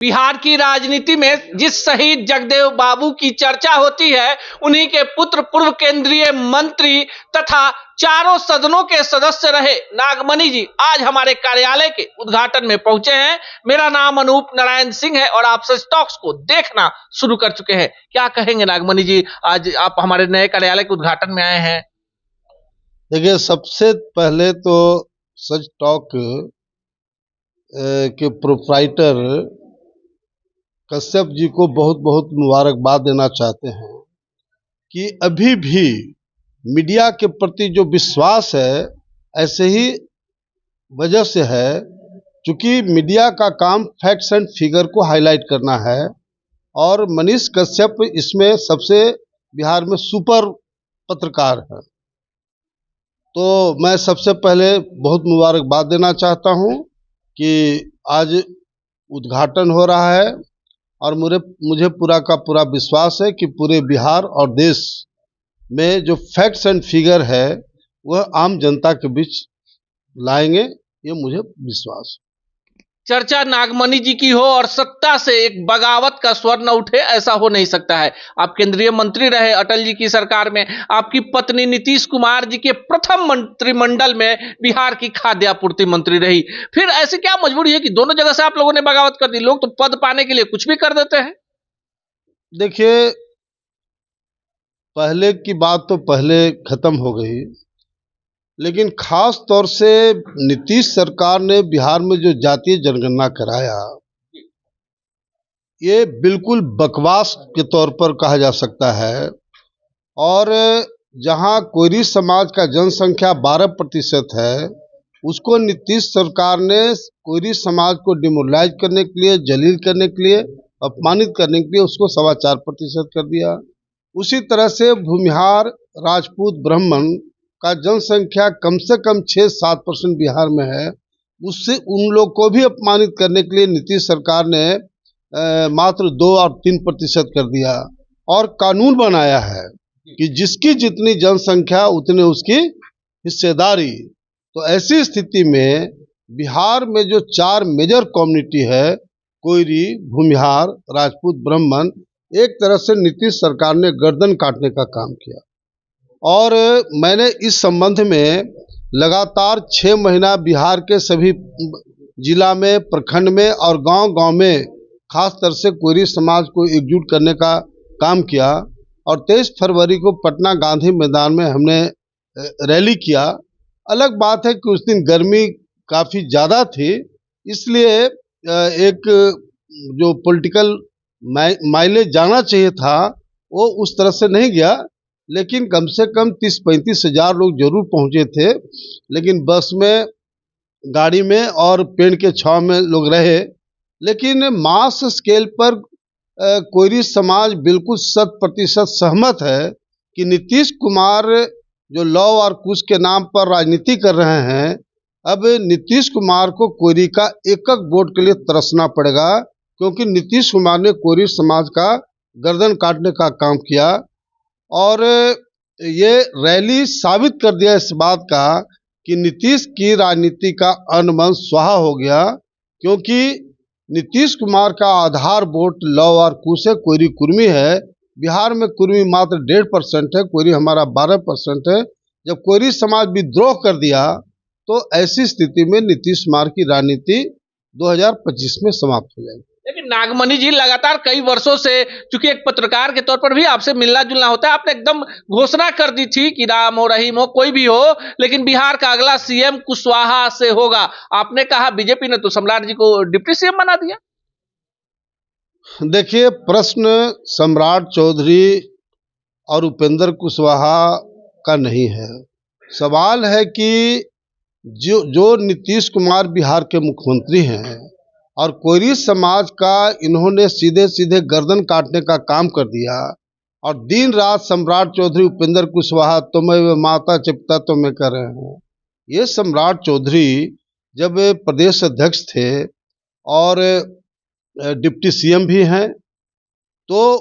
बिहार की राजनीति में जिस शहीद जगदेव बाबू की चर्चा होती है, उन्हीं के पुत्र पूर्व केंद्रीय मंत्री तथा चारों सदनों के सदस्य रहे नागमणि जी आज हमारे कार्यालय के उद्घाटन में पहुंचे हैं। मेरा नाम अनूप नारायण सिंह है और आप सच टॉक्स को देखना शुरू कर चुके हैं। क्या कहेंगे नागमणि जी, आज आप हमारे नए कार्यालय के उद्घाटन में आए हैं। देखिए, सबसे पहले तो सच टॉक के प्रोप्राइटर कश्यप जी को बहुत बहुत मुबारकबाद देना चाहते हैं कि अभी भी मीडिया के प्रति जो विश्वास है ऐसे ही वजह से है, क्योंकि मीडिया का काम फैक्ट्स एंड फिगर को हाईलाइट करना है और मनीष कश्यप इसमें सबसे बिहार में सुपर पत्रकार है। तो मैं सबसे पहले बहुत मुबारकबाद देना चाहता हूं कि आज उद्घाटन हो रहा है और मुझे पूरा का पूरा विश्वास है कि पूरे बिहार और देश में जो फैक्ट्स एंड फिगर है वह आम जनता के बीच लाएंगे, ये मुझे विश्वास है। चर्चा नागमणि जी की हो और सत्ता से एक बगावत का स्वर न उठे, ऐसा हो नहीं सकता है। आप केंद्रीय मंत्री रहे अटल जी की सरकार में, आपकी पत्नी नीतीश कुमार जी के प्रथम मंत्रिमंडल में बिहार की खाद्य आपूर्ति मंत्री रही। फिर ऐसी क्या मजबूरी है कि दोनों जगह से आप लोगों ने बगावत कर दी? लोग तो पद पाने के लिए कुछ भी कर देते हैं। देखिए, पहले की बात तो पहले खत्म हो गई, लेकिन खास तौर से नीतीश सरकार ने बिहार में जो जातीय जनगणना कराया, ये बिल्कुल बकवास के तौर पर कहा जा सकता है। और जहां कोयरी समाज का जनसंख्या 12% है, उसको नीतीश सरकार ने कोयरी समाज को डिमोरलाइज करने के लिए, जलील करने के लिए, अपमानित करने के लिए उसको 4.25% कर दिया। उसी तरह से भूमिहार, राजपूत, ब्राह्मण का जनसंख्या कम से कम 6-7% बिहार में है, उससे उन लोग को भी अपमानित करने के लिए नीतीश सरकार ने मात्र 2 और 3% कर दिया और कानून बनाया है कि जिसकी जितनी जनसंख्या उतने उसकी हिस्सेदारी। तो ऐसी स्थिति में बिहार में जो 4 मेजर कम्युनिटी है, कोयरी, भूमिहार, राजपूत, ब्राह्मण, एक तरह से नीतीश सरकार ने गर्दन काटने का काम किया। और मैंने इस संबंध में लगातार 6 महीना बिहार के सभी जिला में, प्रखंड में और गांव-गांव में खास तरह से कोयरी समाज को एकजुट करने का काम किया और 23 फरवरी को पटना गांधी मैदान में हमने रैली किया। अलग बात है कि उस दिन गर्मी काफ़ी ज़्यादा थी, इसलिए एक जो पॉलिटिकल माइलेज जाना चाहिए था वो उस तरह से नहीं गया, लेकिन कम से कम 30-35 हज़ार लोग जरूर पहुंचे थे। लेकिन बस में, गाड़ी में और पेड़ के छांव में लोग रहे। लेकिन मास स्केल पर कोयरी समाज बिल्कुल 100% सहमत है कि नीतीश कुमार जो लॉ और कुछ के नाम पर राजनीति कर रहे हैं, अब नीतीश कुमार को कोयरी का एक वोट के लिए तरसना पड़ेगा, क्योंकि नीतीश कुमार ने कोयरी समाज का गर्दन काटने का काम किया। और ये रैली साबित कर दिया इस बात का कि नीतीश की राजनीति का अनमन स्वाहा हो गया, क्योंकि नीतीश कुमार का आधार वोट लौ और कुश है, कोयरी कुर्मी है। बिहार में कुर्मी मात्र 1.5% है, कोयरी हमारा 12% है। जब कोयरी समाज विद्रोह कर दिया तो ऐसी स्थिति में नीतीश कुमार की राजनीति 2025 में समाप्त हो जाएगी। लेकिन नागमणि जी, लगातार कई वर्षों से, चूंकि एक पत्रकार के तौर पर भी आपसे मिलना जुलना होता है, आपने एकदम घोषणा कर दी थी कि राम हो, रहीम हो, कोई भी हो, लेकिन बिहार का अगला सीएम कुशवाहा से होगा। आपने कहा बीजेपी ने तो सम्राट जी को डिप्टी सीएम बना दिया। देखिए, प्रश्न सम्राट चौधरी और उपेंद्र कुशवाहा का नहीं है। सवाल है कि जो नीतीश कुमार बिहार के मुख्यमंत्री हैं और कोयरी समाज का इन्होंने सीधे सीधे गर्दन काटने का काम कर दिया, और दिन रात सम्राट चौधरी, उपेंद्र कुशवाहा तुम्हें माता चिपता तुम्हें कर रहे हैं। ये सम्राट चौधरी जब प्रदेश अध्यक्ष थे और डिप्टी सीएम भी हैं, तो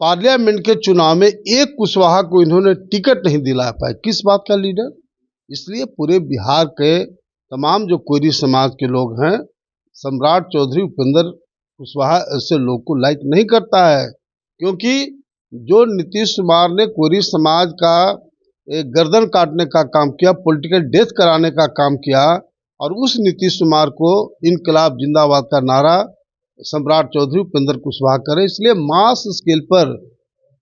पार्लियामेंट के चुनाव में एक कुशवाहा को इन्होंने टिकट नहीं दिला पाए। किस बात का लीडर? इसलिए पूरे बिहार के तमाम जो कोयरी समाज के लोग हैं, सम्राट चौधरी, उपेंद्र कुशवाहा ऐसे लोग को लाइक नहीं करता है, क्योंकि जो नीतीश कुमार ने कोरी समाज का एक गर्दन काटने का काम किया, पॉलिटिकल डेथ कराने का काम किया, और उस नीतीश कुमार को इनकलाब जिंदाबाद का नारा सम्राट चौधरी उपेंद्र कुशवाहा करे। इसलिए मास स्केल पर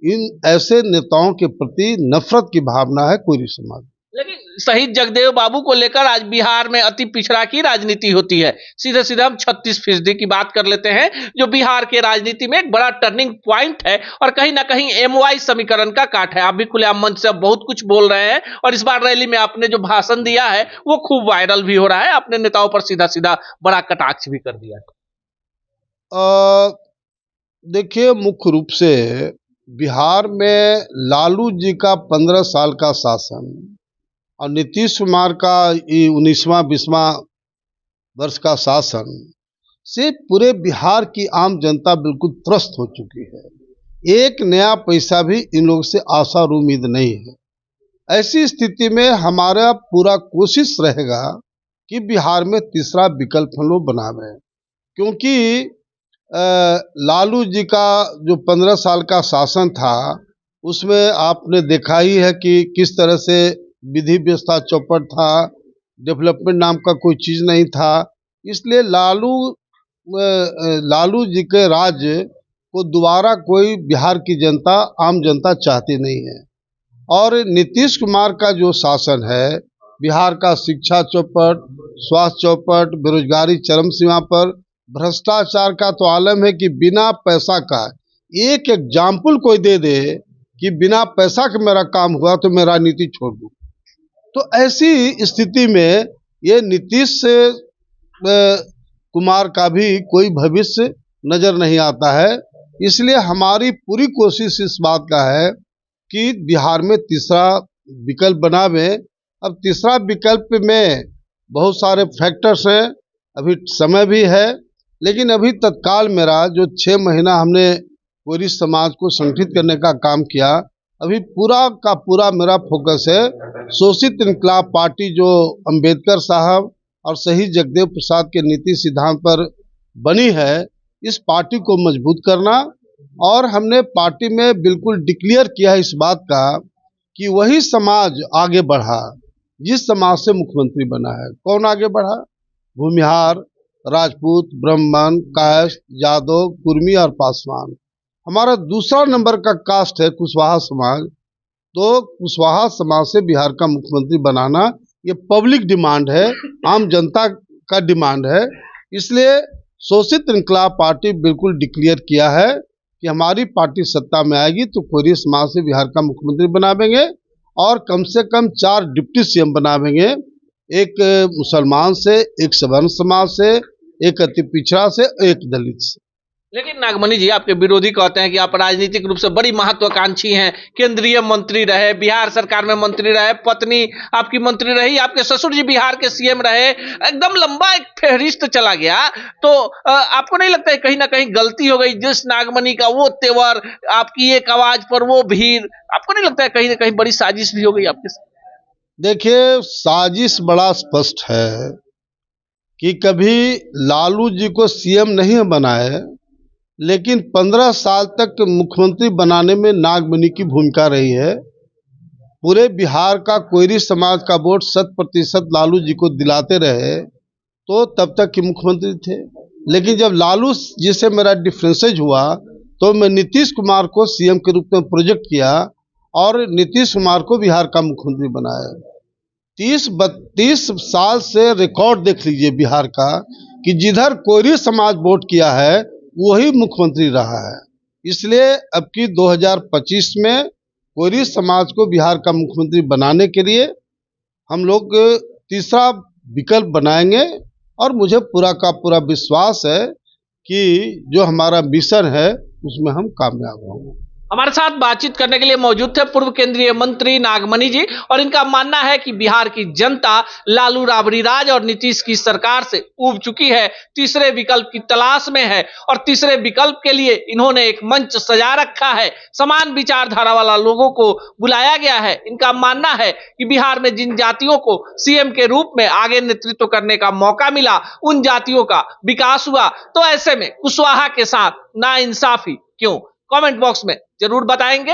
इन ऐसे नेताओं के प्रति नफरत की भावना है कोरी समाज। लेकिन शहीद जगदेव बाबू को लेकर आज बिहार में अति पिछड़ा की राजनीति होती है। सीधे सीधे हम 36% की बात कर लेते हैं, जो बिहार के राजनीति में एक बड़ा टर्निंग पॉइंट है और कहीं ना कहीं MY समीकरण का काट है। आप भी खुलेआम मंच से बहुत कुछ बोल रहे हैं और इस बार रैली में आपने जो भाषण दिया है वो खूब वायरल भी हो रहा है। अपने नेताओं पर सीधा सीधा बड़ा कटाक्ष भी कर दिया है। देखिए, मुख्य रूप से बिहार में लालू जी का 15 साल का शासन और नीतीश कुमार का 19वां 20वां वर्ष का शासन से पूरे बिहार की आम जनता बिल्कुल त्रस्त हो चुकी है। एक नया पैसा भी इन लोगों से आशा और उम्मीद नहीं है। ऐसी स्थिति में हमारा पूरा कोशिश रहेगा कि बिहार में तीसरा विकल्प हम लोग बनावे, क्योंकि लालू जी का जो 15 साल का शासन था उसमें आपने देखा ही है कि किस तरह से विधि व्यवस्था चौपट था, डेवलपमेंट नाम का कोई चीज़ नहीं था। इसलिए लालू जी के राज्य को दोबारा कोई बिहार की जनता, आम जनता चाहती नहीं है। और नीतीश कुमार का जो शासन है, बिहार का शिक्षा चौपट, स्वास्थ्य चौपट, बेरोजगारी चरम सीमा पर, भ्रष्टाचार का तो आलम है कि बिना पैसा का एक एग्जाम्पल कोई दे दे कि बिना पैसा के मेरा काम हुआ तो मैं राजनीति छोड़ दूँ। तो ऐसी स्थिति में ये नीतीश कुमार का भी कोई भविष्य नजर नहीं आता है। इसलिए हमारी पूरी कोशिश इस बात का है कि बिहार में तीसरा विकल्प बनावे। अब तीसरा विकल्प में बहुत सारे फैक्टर्स हैं, अभी समय भी है, लेकिन अभी तत्काल मेरा जो 6 महीना हमने कोरी समाज को संगठित करने का काम किया, अभी पूरा का पूरा मेरा फोकस है शोषित इनकलाब पार्टी जो अंबेडकर साहब और शहीद जगदेव प्रसाद के नीति सिद्धांत पर बनी है, इस पार्टी को मजबूत करना। और हमने पार्टी में बिल्कुल डिक्लेयर किया है इस बात का कि वही समाज आगे बढ़ा जिस समाज से मुख्यमंत्री बना है। कौन आगे बढ़ा? भूमिहार, राजपूत, ब्राह्मण, कायस्थ, यादव, कुर्मी और पासवान। हमारा दूसरा नंबर का कास्ट है कुशवाहा समाज। तो कुशवाहा समाज से बिहार का मुख्यमंत्री बनाना ये पब्लिक डिमांड है, आम जनता का डिमांड है। इसलिए शोषित इनकलाब पार्टी बिल्कुल डिक्लेयर किया है कि हमारी पार्टी सत्ता में आएगी तो कोरी समाज से बिहार का मुख्यमंत्री बनावेंगे और कम से कम 4 डिप्टी CM बनावेंगे, एक मुसलमान से, एक सवर्ण समाज से, एक अति पिछड़ा से, एक दलित से। लेकिन नागमणि जी, आपके विरोधी कहते हैं कि आप राजनीतिक रूप से बड़ी महत्वाकांक्षी हैं, केंद्रीय मंत्री रहे, बिहार सरकार में मंत्री रहे, पत्नी आपकी मंत्री रही, आपके ससुर जी बिहार के CM रहे, एकदम लंबा एक फेहरिस्त चला गया। तो आपको नहीं लगता है कहीं ना कहीं गलती हो गई? जिस नागमणि का वो तेवर, आपकी एक आवाज पर वो भीड़, आपको नहीं लगता है कहीं ना कहीं बड़ी साजिश भी हो गई आपके साथ? देखिए, साजिश बड़ा स्पष्ट है कि कभी लालू जी को CM नहीं बनाए, लेकिन 15 साल तक मुख्यमंत्री बनाने में नागमणि की भूमिका रही है। पूरे बिहार का कोयरी समाज का वोट 100% लालू जी को दिलाते रहे तो तब तक के मुख्यमंत्री थे। लेकिन जब लालू जी से मेरा डिफरेंसेज हुआ तो मैं नीतीश कुमार को CM के रूप में प्रोजेक्ट किया और नीतीश कुमार को बिहार का मुख्यमंत्री बनाया। 30-32 साल से रिकॉर्ड देख लीजिए बिहार का कि जिधर कोयरी समाज वोट किया है वही मुख्यमंत्री रहा है। इसलिए अब की 2025 में कोयरी समाज को बिहार का मुख्यमंत्री बनाने के लिए हम लोग तीसरा विकल्प बनाएंगे और मुझे पूरा का पूरा विश्वास है कि जो हमारा मिशन है उसमें हम कामयाब होंगे। हमारे साथ बातचीत करने के लिए मौजूद थे पूर्व केंद्रीय मंत्री नागमणि जी, और इनका मानना है कि बिहार की जनता लालू राबड़ी राज और नीतीश की सरकार से ऊब चुकी है, तीसरे विकल्प की तलाश में है और तीसरे विकल्प के लिए इन्होंने एक मंच सजा रखा है। समान विचारधारा वाला लोगों को बुलाया गया है। इनका मानना है कि बिहार में जिन जातियों को सीएम के रूप में आगे नेतृत्व करने का मौका मिला, उन जातियों का विकास हुआ, तो ऐसे में कुशवाहा के साथ नाइंसाफी क्यों? कमेंट बॉक्स में जरूर बताएंगे।